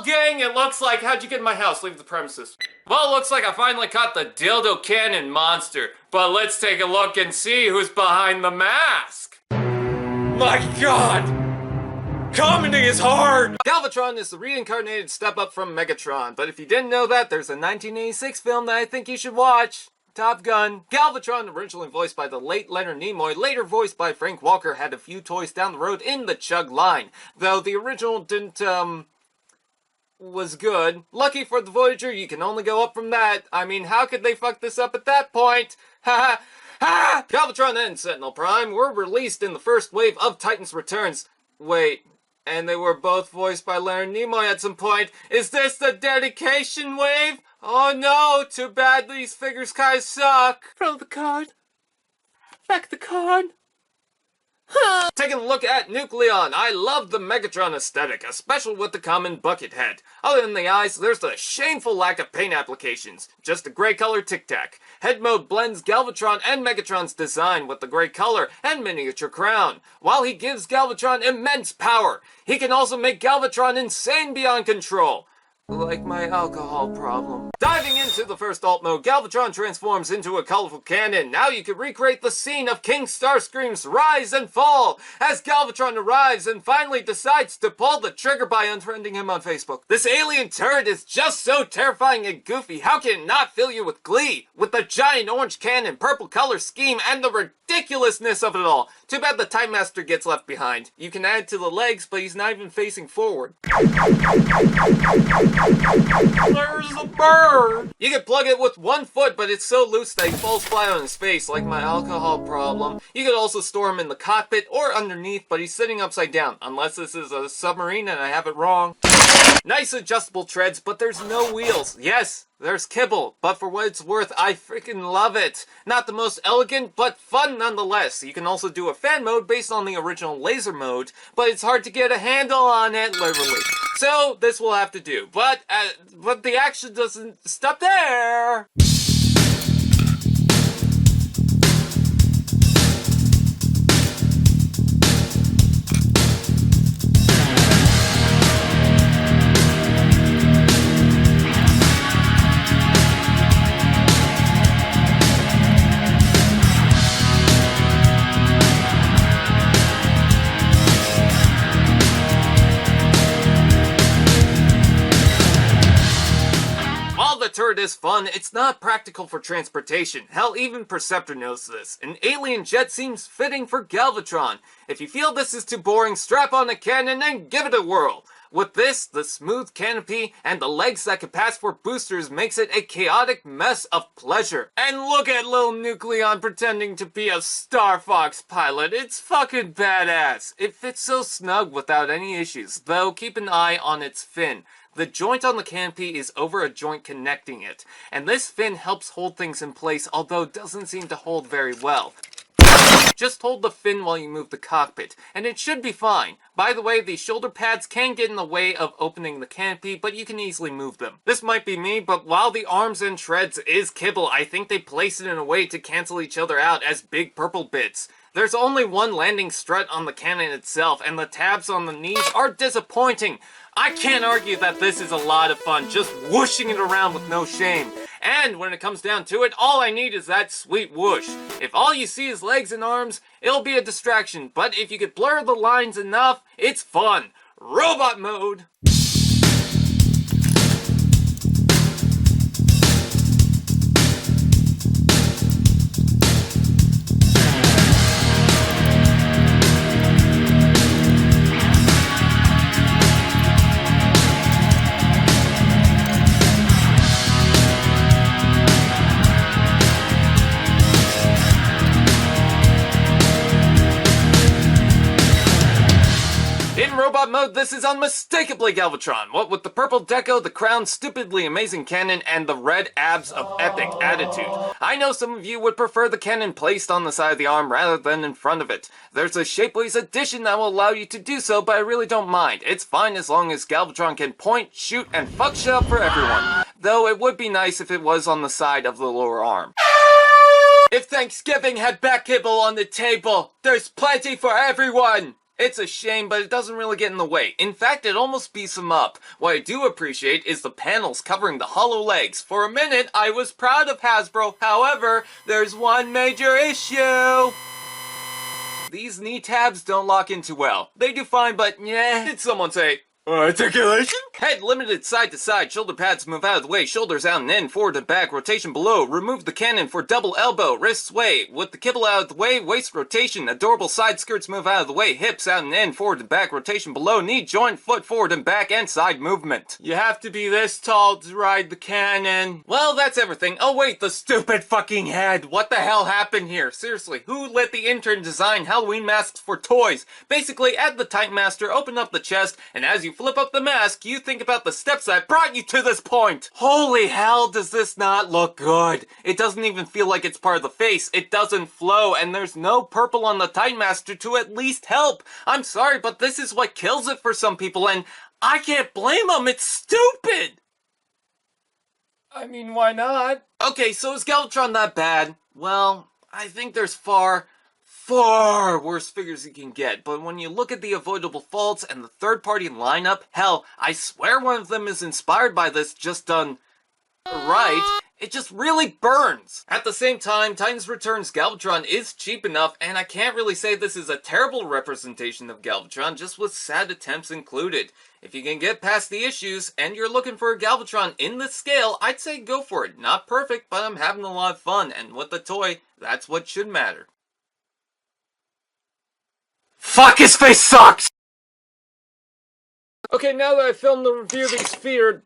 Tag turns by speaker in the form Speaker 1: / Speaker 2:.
Speaker 1: gang, it looks like... How'd you get in my house? Leave the premises. Well, it looks like I finally caught the dildo cannon monster. But let's take a look and see who's behind the mask. My god! Comedy is hard! Galvatron is the reincarnated step-up from Megatron. But if you didn't know that, there's a 1986 film that I think you should watch. Top Gun. Galvatron, originally voiced by the late Leonard Nimoy, later voiced by Frank Walker, had a few toys down the road in the Chug line. Though the original didn't, was good. Lucky for the Voyager, you can only go up from that. I mean, how could they fuck this up at that point? Ha ha! Galvatron and Sentinel Prime were released in the first wave of Titan's Returns. Wait, and they were both voiced by Leonard Nimoy at some point. Is this the dedication wave? Oh no, too bad these figures kinda suck. Throw the card. Back the card. Taking a look at Nucleon, I love the Megatron aesthetic, especially with the common bucket head. Other than the eyes, there's the shameful lack of paint applications. Just a gray color tic-tac. Head mode blends Galvatron and Megatron's design with the gray color and miniature crown. While he gives Galvatron immense power, he can also make Galvatron insane beyond control. Like my alcohol problem. Diving into the first alt mode, Galvatron transforms into a colorful cannon. Now you can recreate the scene of King Starscream's rise and fall as Galvatron arrives and finally decides to pull the trigger by unfriending him on Facebook. This alien turret is just so terrifying and goofy. How can it not fill you with glee? With the giant orange cannon, purple color scheme, and the ridiculousness of it all. Too bad the Time Master gets left behind. You can add to the legs, but he's not even facing forward. There's a bird! You can plug it with one foot, but it's so loose that he falls flat on his face, like my alcohol problem. You could also store him in the cockpit or underneath, but he's sitting upside down, unless this is a submarine and I have it wrong. Nice adjustable treads, but there's no wheels. Yes, there's kibble, but for what it's worth, I freaking love it. Not the most elegant, but fun nonetheless. You can also do a fan mode based on the original laser mode, but it's hard to get a handle on it, literally. So, this will have to do. But the action doesn't stop there! The turret is fun, it's not practical for transportation. Hell, even Perceptor knows this. An alien jet seems fitting for Galvatron. If you feel this is too boring, strap on a cannon and give it a whirl. With this, the smooth canopy and the legs that can pass for boosters makes it a chaotic mess of pleasure. And look at little Nucleon pretending to be a Star Fox pilot. It's fucking badass. It fits so snug without any issues, though keep an eye on its fin. The joint on the canopy is over a joint connecting it, and this fin helps hold things in place, although doesn't seem to hold very well. Just hold the fin while you move the cockpit, and it should be fine. By the way, the shoulder pads can get in the way of opening the canopy, but you can easily move them. This might be me, but while the arms and treads is kibble, I think they place it in a way to cancel each other out as big purple bits. There's only one landing strut on the cannon itself, and the tabs on the knees are disappointing. I can't argue that this is a lot of fun, just whooshing it around with no shame. And when it comes down to it, all I need is that sweet whoosh. If all you see is legs and arms, it'll be a distraction, but if you could blur the lines enough, it's fun. Robot mode! Robot mode, this is unmistakably Galvatron. What with the purple deco, the crown, stupidly amazing cannon, and the red abs of epic attitude. I know some of you would prefer the cannon placed on the side of the arm rather than in front of it. There's a Shapeways addition that will allow you to do so, but I really don't mind. It's fine as long as Galvatron can point, shoot, and fuck shit up for everyone. Though it would be nice if it was on the side of the lower arm. If Thanksgiving had back kibble on the table, there's plenty for everyone! It's a shame, but it doesn't really get in the way. In fact, it almost beats him up. What I do appreciate is the panels covering the hollow legs. For a minute, I was proud of Hasbro. However, there's one major issue. These knee tabs don't lock in too well. They do fine, but yeah. Did someone say articulation? Head limited side to side, shoulder pads move out of the way, shoulders out and in, forward and back, rotation below, remove the cannon for double elbow, wrist sway, with the kibble out of the way, waist rotation, adorable side skirts move out of the way, hips out and in, forward and back, rotation below, knee joint, foot forward and back, and side movement. You have to be this tall to ride the cannon. Well, that's everything. Oh wait, the stupid fucking head. What the hell happened here? Seriously, who let the intern design Halloween masks for toys? Basically, add the Titan Master, open up the chest, and as you flip up the mask, you think about the steps that brought you to this point. Holy hell, does this not look good? It doesn't even feel like it's part of the face. It doesn't flow, and there's no purple on the Titan Master to at least help. I'm sorry, but this is what kills it for some people, and I can't blame them. It's stupid. I mean, why not? Okay, so is Galvatron that bad? Well, I think there's far worse figures you can get, but when you look at the avoidable faults and the third-party lineup, hell, I swear one of them is inspired by this, just done right. It just really burns. At the same time, Titans Return's Galvatron is cheap enough, and I can't really say this is a terrible representation of Galvatron, just with sad attempts included. If you can get past the issues, and you're looking for a Galvatron in this scale, I'd say go for it. Not perfect, but I'm having a lot of fun, and with the toy, that's what should matter. Fuck, his face sucks! Okay, now that I filmed the review of these feared...